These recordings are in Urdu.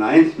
9th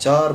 4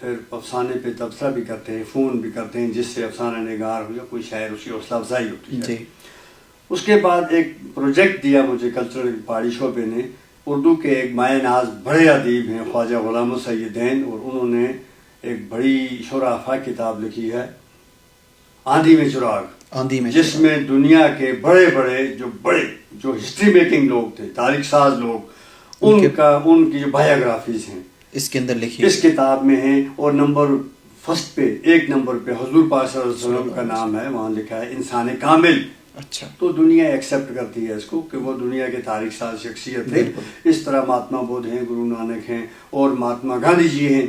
پھر افسانے پہ تبصرہ بھی کرتے ہیں، فون بھی کرتے ہیں، جس سے افسانہ نگار ہو یا کوئی شاعر اس کی حوصلہ افزائی ہوتی ہے. جی. اس کے بعد ایک پروجیکٹ دیا مجھے کلچرل پہاڑی شعبے نے. اردو کے ایک مایہ ناز بڑے ادیب ہیں خواجہ غلام السیدین، اور انہوں نے ایک بڑی شرافہ کتاب لکھی ہے آندھی میں چراغ، جس میں دنیا کے بڑے جو ہسٹری میکنگ لوگ تھے، تاریخ ساز لوگ، ان کی جو بایوگرافیز ہیں اس کے اندر لکھی اس کتاب میں ہیں. اور نمبر فرسٹ پہ، ایک نمبر پہ حضور پاک صلی اللہ علیہ وسلم کا نام ہے، وہاں لکھا ہے انسان کامل. اچھا. تو دنیا ایکسیپٹ کرتی ہے اس کو کہ وہ دنیا کے تاریخ ساز شخصیت ہے. اس طرح مہاتما بدھ ہیں، گرو نانک ہیں، اور مہاتما گاندھی جی ہیں.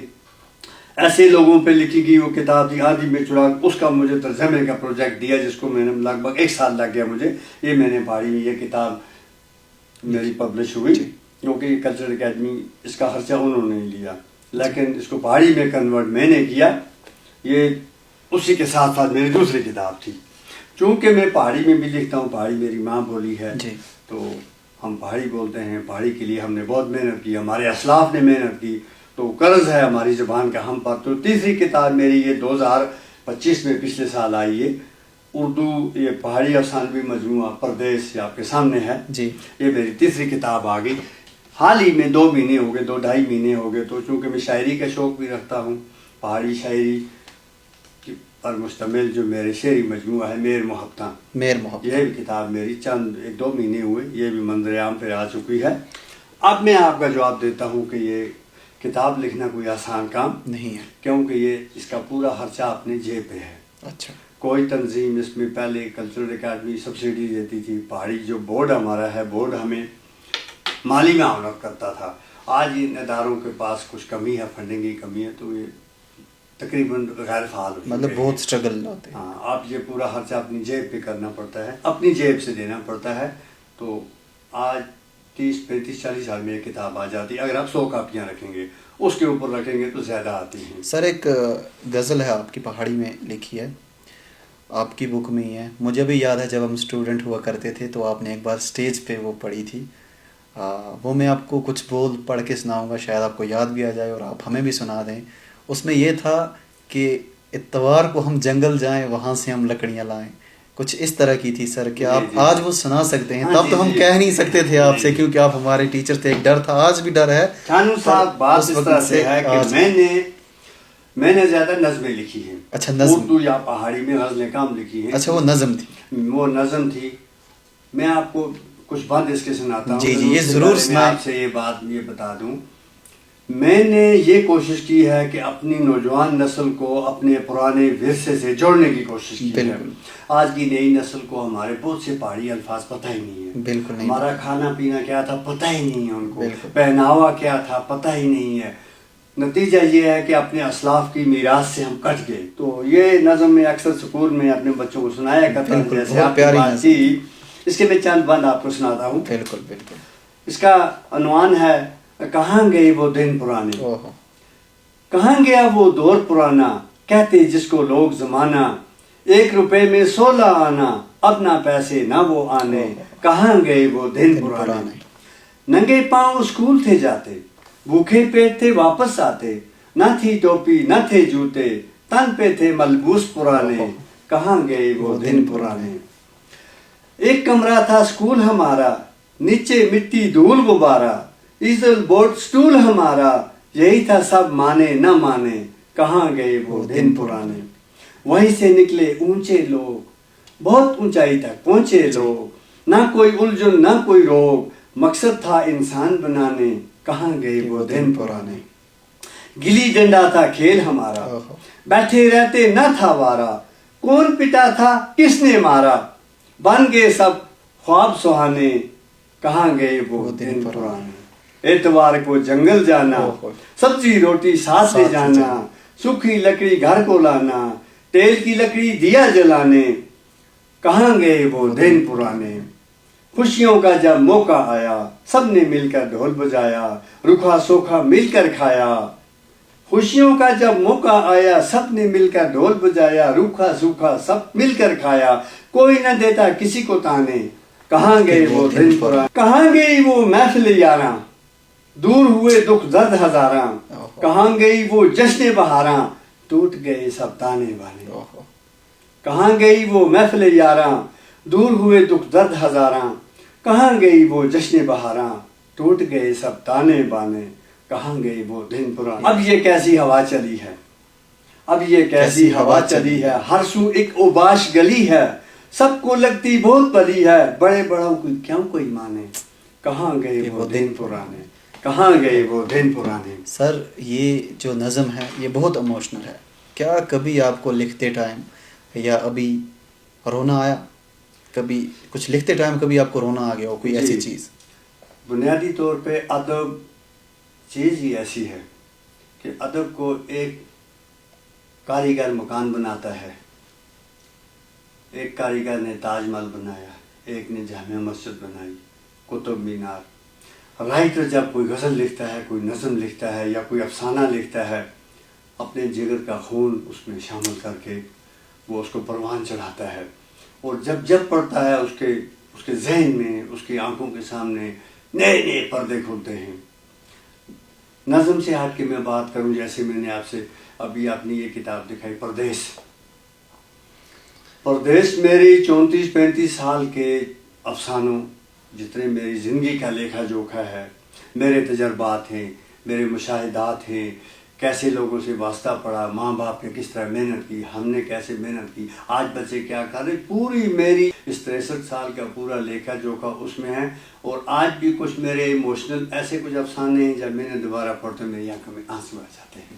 ایسے لوگوں پہ لکھی گئی وہ کتاب تھی آندھی میں چراغ. اس کا مجھے ترجمے کا پروجیکٹ دیا، جس کو میں نے لگ بھگ 1 سال لگ گیا مجھے. یہ میں نے پڑھی، یہ کتاب میری پبلش ہوئی، کیونکہ کلچرل اکیڈمی اس کا خرچہ انہوں نے لیا، لیکن اس کو پہاڑی میں کنورٹ میں نے کیا. یہ اسی کے ساتھ ساتھ میری دوسری کتاب تھی. چونکہ میں پہاڑی میں بھی لکھتا ہوں، پہاڑی میری ماں بولی ہے، تو ہم پہاڑی بولتے ہیں. پہاڑی کے لیے ہم نے بہت محنت کی، ہمارے اسلاف نے محنت کی، تو قرض ہے ہماری زبان کا ہم پر. تو تیسری کتاب میری یہ 2025 میں پچھلے سال آئی ہے، اردو یہ پہاڑی افسانوی مجموعہ پردیس، یہ آپ کے سامنے ہے. یہ میری تیسری کتاب آ گئی. حال ہی میں 2 مہینے ہو گئے، 2-2.5 مہینے ہو گئے. تو چونکہ میں شاعری کا شوق بھی رکھتا ہوں، پہاڑی شاعری پر مشتمل جو میرے شعری مجموعہ ہے میر محبتاں، یہ بھی کتاب میری 1-2 مہینے ہوئے، یہ بھی منظر عام پہ آ چکی ہے. اب میں آپ کا جواب دیتا ہوں کہ یہ کتاب لکھنا کوئی آسان کام نہیں ہے، کیونکہ یہ اس کا پورا خرچہ اپنے جیب پہ ہے. اچھا. کوئی کوئی تنظیم اس میں پہلے کلچرل اکیڈمی سبسڈی دیتی تھی. پہاڑی جو بورڈ ہمارا ہے، بورڈ ہمیں مالی معاونت کرتا تھا. آج ان اداروں کے پاس کچھ کمی ہے، فنڈنگ کی کمی ہے، تو یہ تقریباً غیر فعال ہو چکے ہیں. مطلب بہت اسٹرگل ہوتے ہیں. ہاں، آپ یہ پورا خرچہ اپنی جیب پہ کرنا پڑتا ہے، اپنی جیب سے دینا پڑتا ہے. تو آج 30-35-40 سال میں یہ کتاب آ جاتی ہے. اگر آپ 100 کاپیاں رکھیں گے، اس کے اوپر رکھیں گے تو زیادہ آتی ہیں. سر ایک غزل ہے آپ کی پہاڑی میں لکھی ہے، آپ کی بک میں ہی ہے. مجھے بھی یاد ہے جب ہم اسٹوڈنٹ ہوا کرتے تھے تو آپ نے ایک بار اسٹیج پہ وہ پڑھی تھی. وہ میں آپ کو کچھ بول پڑھ کے سناؤں گا، شاید آپ کو یاد بھی آ جائے اور آپ ہمیں بھی سنا دیں. اس میں یہ تھا کہ اتوار کو ہم جنگل جائیں، وہاں سے ہم لکڑیاں لائیں. کچھ اس طرح کی تھی سر. کہ آپ آج وہ سنا سکتے ہیں؟ تب تو ہم کہہ نہیں سکتے تھے آپ سے، کیونکہ آپ ہمارے ٹیچر تھے. ایک ڈر تھا، آج بھی ڈر ہے. چانو صاحب، بات اس طرح سے ہے کہ میں نے زیادہ نظمیں لکھی ہیں. اچھا، نظم. اردو یا پہاڑی میں غزلیں کام لکھی ہیں. اچھا، وہ نظم تھی. وہ نظم تھی. میں آپ کو کچھ بند اس کے سناتا ہوں. جی یہ ضرور میں آپ سے یہ بات یہ بتا دوں، میں نے یہ کوشش کی ہے کہ اپنی نوجوان نسل کو اپنے پرانے ورثے سے جوڑنے کی کوشش کی ہے. آج کی نئی نسل کو ہمارے بہت سے پہاڑی الفاظ پتہ ہی نہیں ہے. بالکل نہیں. ہمارا کھانا پینا کیا تھا پتہ ہی نہیں ہے ان کو. پہناوا کیا تھا پتہ ہی نہیں ہے. نتیجہ یہ ہے کہ اپنے اسلاف کی میراث سے ہم کٹ گئے. تو یہ نظم میں اکثر سکول میں اپنے بچوں کو سنایا کرتا ہوں. جیسے آپ کی بات تھی، اس کے میں چند بند آپ کو سناتا ہوں. بالکل بالکل. اس کا عنوان ہے کہاں گئے وہ دن پرانے. کہاں گیا وہ دور پرانا، کہتے جس کو لوگ زمانہ. 1 روپے میں 16 آنا، اپنا پیسے نہ وہ آنے. کہاں گئے وہ دن پرانے. ننگے پاؤں اسکول تھے جاتے، بھوکے پیٹ تھے واپس آتے. نہ تھی ٹوپی نہ تھے جوتے، تن پہ تھے ملبوس پرانے. کہاں گئے وہ دن پرانے. ایک کمرہ تھا اسکول ہمارا، نیچے مٹی دھول غبارہ. ایزل بورڈ سٹول ہمارا، یہی تھا سب مانے نہ مانے. کہاں گئے وہ دن پرانے. وہیں سے نکلے اونچے لوگ، بہت اونچائی تک پہنچے لوگ. نہ کوئی الجھن نہ کوئی روگ، مقصد تھا انسان بنانے. کہاں گئے وہ دن پرانے. گلی ڈنڈا تھا کھیل ہمارا، بیٹھے رہتے نہ تھا وارا. کون پٹا تھا کس نے مارا، بن گئے سب خواب سہانے. کہاں گئے وہ دن پرانے. اتوار کو جنگل جانا، سبزی روٹی ساتھ لے جانا. سوکھی لکڑی گھر کو لانا، تیل کی لکڑی دیا جلانے. کہاں گئے وہ دن پرانے. خوشیوں کا جب موقع آیا، سب نے مل کر ڈھول بجایا. روکھا سوکھا مل کر کھایا. خوشیوں کا جب موقع آیا، سب نے مل کر ڈھول بجایا. روکھا سوکھا سب مل کر کھایا. کوئی نہ دیتا کسی کو تانے. کہاں گئے وہ دن پرانے. کہاں گئی وہ محفل یاراں، دور ہوئے دکھ درد ہزاراں، کہاں گئی وہ جشن بہاراں، ٹوٹ گئے سب تانے بانے، کہاں گئی وہ محفل یاراں، دور ہوئے دکھ درد ہزاراں، کہاں گئی وہ جشن بہاراں، ٹوٹ گئے سب تانے بانے، کہاں گئی وہ دن پرانے۔ اب یہ کیسی ہوا چلی ہے، اب یہ کیسی ہوا چلی ہے، ہر سو ایک اوباش گلی ہے، سب کو لگتی بہت بلی ہے، بڑے بڑوں کو کیوں کوئی مانے، کہاں گئے وہ دن پرانے، کہاں گئے وہ دن پرانے۔ سر یہ جو نظم ہے یہ بہت ایموشنل ہے، کیا کبھی آپ کو لکھتے ٹائم یا ابھی رونا آیا؟ کبھی کچھ لکھتے ٹائم کبھی آپ کو رونا آ گیا ہو کوئی ایسی چیز؟ بنیادی طور پہ ادب چیز ہی ایسی ہے کہ ادب کو ایک کاریگر مکان بناتا ہے، ایک کاریگر نے تاج محل بنایا، ایک نے جامع مسجد بنائی، قطب مینار۔ رائٹر جب کوئی غزل لکھتا ہے، کوئی نظم لکھتا ہے یا کوئی افسانہ لکھتا ہے، اپنے جگر کا خون اس میں شامل کر کے وہ اس کو پروان چڑھاتا ہے، اور جب پڑھتا ہے اس کے ذہن میں، اس کی آنکھوں کے سامنے نئے نئے پردے کھلتے ہیں۔ نظم سے ہٹ کے میں بات کروں، جیسے میں نے آپ سے ابھی اپنی یہ کتاب دکھائی پردیس، پردیس میری 34-35 سال کے افسانوں، جتنے میری زندگی کا لیکھا جوکھا ہے، میرے تجربات ہیں، میرے مشاہدات ہیں، کیسے لوگوں سے واسطہ پڑا، ماں باپ نے کس طرح محنت کی، ہم نے کیسے محنت کی، آج بچے کیا کر رہے، پوری میری اس 63 سال کا پورا لیکھا جوکھا اس میں ہے۔ اور آج بھی کچھ میرے ایموشنل ایسے کچھ افسانے ہیں، جب میں نے دوبارہ پڑھتے میری آنکھوں میں آنسو آ جاتے ہیں،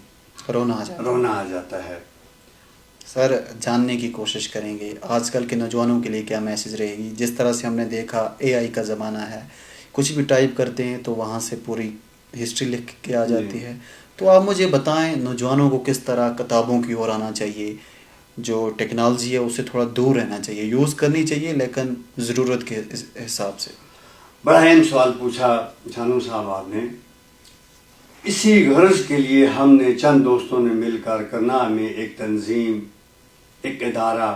رونا آ جاتا ہے۔ سر جاننے کی کوشش کریں گے آج کل کے نوجوانوں کے لیے کیا میسیج رہے گی؟ جس طرح سے ہم نے دیکھا AI کا زمانہ ہے، کچھ بھی ٹائپ کرتے ہیں تو وہاں سے پوری ہسٹری لکھ کے آ جاتی ہے، تو آپ مجھے بتائیں نوجوانوں کو کس طرح کتابوں کی اور آنا چاہیے، جو ٹیکنالوجی ہے اس سے تھوڑا دور رہنا چاہیے، یوز کرنی چاہیے لیکن ضرورت کے حساب سے؟ بڑا اہم سوال پوچھا چھانو صاحب آپ نے۔ اسی غرض کے لیے ہم نے چند دوستوں نے مل کر کرنال میں ایک تنظیم، ایک ادارہ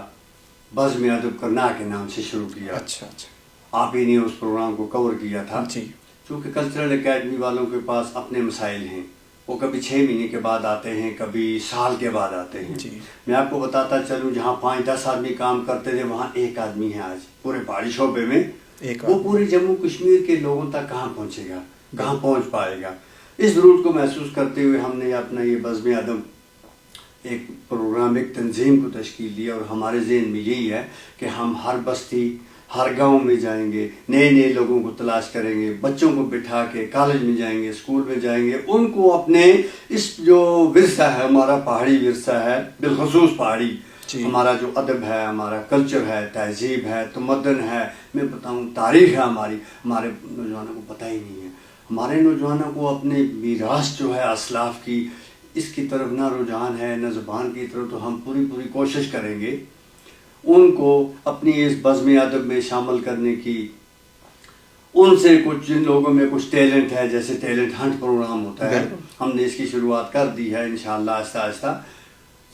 بزم ادب کرنال کے نام سے شروع کیا۔ اچھا آپ ہی نے اس پروگرام کو کور کیا تھا۔ جی، چونکہ کلچرل اکیڈمی والوں کے پاس اپنے مسائل ہیں، وہ کبھی 6 مہینے کے بعد آتے ہیں، کبھی سال کے بعد آتے ہیں۔ جی، میں آپ کو بتاتا چلوں، جہاں 5-10 آدمی کام کرتے تھے وہاں 1 آدمی ہے آج پورے پہاڑی شعبے میں۔ وہ پورے جموں کشمیر کے لوگوں تک کہاں پہنچے گا، کہاں پہنچ پائے گا؟ اس ضرورت کو محسوس کرتے ہوئے ہم نے اپنا یہ بزم ادب ایک پروگرام، ایک تنظیم کو تشکیل دیا، اور ہمارے ذہن میں یہی ہے کہ ہم ہر بستی، ہر گاؤں میں جائیں گے، نئے نئے لوگوں کو تلاش کریں گے، بچوں کو بٹھا کے کالج میں جائیں گے، اسکول میں جائیں گے، ان کو اپنے اس جو ورثہ ہے ہمارا پہاڑی ورثہ ہے، بالخصوص پہاڑی، ہمارا جو ادب ہے، ہمارا کلچر ہے، تہذیب ہے، تمدن ہے، میں بتاؤں تاریخ ہے ہمارے نوجوانوں کو پتہ ہی نہیں ہے۔ ہمارے نوجوانوں کو اپنے میراث جو ہے اسلاف کی، اس کی طرف نہ رجحان ہے، نہ زبان کی طرف، تو ہم پوری کوشش کریں گے ان کو اپنی اس بزم ادب میں شامل کرنے کی۔ ان سے کچھ جن لوگوں میں کچھ ٹیلنٹ ہے، جیسے ٹیلنٹ ہنٹ پروگرام ہوتا ہے، ہم نے اس کی شروعات کر دی ہے انشاءاللہ آہستہ آہستہ۔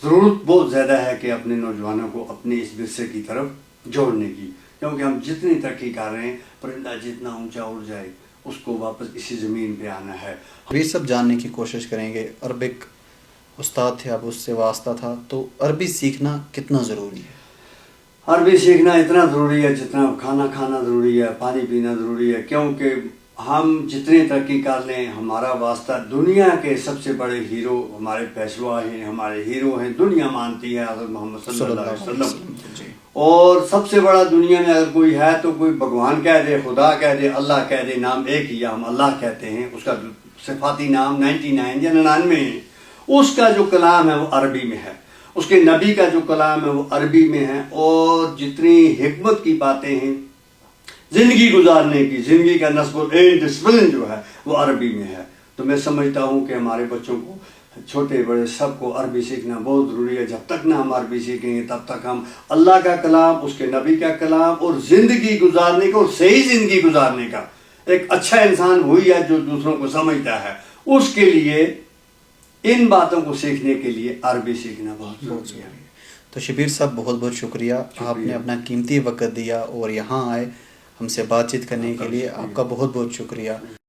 ضرورت بہت زیادہ ہے کہ اپنے نوجوانوں کو اپنے اس ورثے کی طرف جوڑنے کی، کیونکہ ہم جتنی ترقی کر رہے ہیں، پرندہ جتنا اونچا اڑ جائے اس کو واپس اسی زمین پہ آنا ہے۔ یہ سب جاننے کی کوشش کریں گے۔ عربک استاد تھے، اب اس سے واسطہ تھا، تو عربی سیکھنا کتنا ضروری ہے؟ عربی سیکھنا اتنا ضروری ہے جتنا کھانا کھانا ضروری ہے، پانی پینا ضروری ہے، کیونکہ ہم جتنے ترقی کر لیں، ہمارا واسطہ دنیا کے سب سے بڑے ہیرو ہمارے پیشوا ہیں، ہمارے ہیرو ہیں، دنیا مانتی ہے حضرت محمد صلی اللہ علیہ وسلم۔ اور سب سے بڑا دنیا میں اگر کوئی ہے تو کوئی بھگوان کہہ دے، خدا کہہ دے، اللہ کہہ دے، نام ایک ہی ہے، ہم اللہ کہتے ہیں، اس کا صفاتی نام 99 یا 99 ہے۔ اس کا جو کلام ہے وہ عربی میں ہے، اس کے نبی کا جو کلام ہے وہ عربی میں ہے، اور جتنی حکمت کی باتیں ہیں زندگی گزارنے کی، زندگی کا نصب ڈسپلن جو ہے وہ عربی میں ہے۔ تو میں سمجھتا ہوں کہ ہمارے بچوں کو، چھوٹے بڑے سب کو عربی سیکھنا بہت ضروری ہے۔ جب تک نہ ہم عربی سیکھیں گے تب تک ہم اللہ کا کلام، اس کے نبی کا کلام، اور زندگی گزارنے کا، اور صحیح زندگی گزارنے کا، ایک اچھا انسان وہی ہے جو دوسروں کو سمجھتا ہے، اس کے لیے ان باتوں کو سیکھنے کے لیے عربی سیکھنا بہت ضروری ہے۔ تو شبیر صاحب بہت بہت شکریہ، آپ نے اپنا قیمتی وقت دیا اور یہاں آئے ہم سے بات چیت کرنے کے لیے، آپ کا بہت بہت شکریہ۔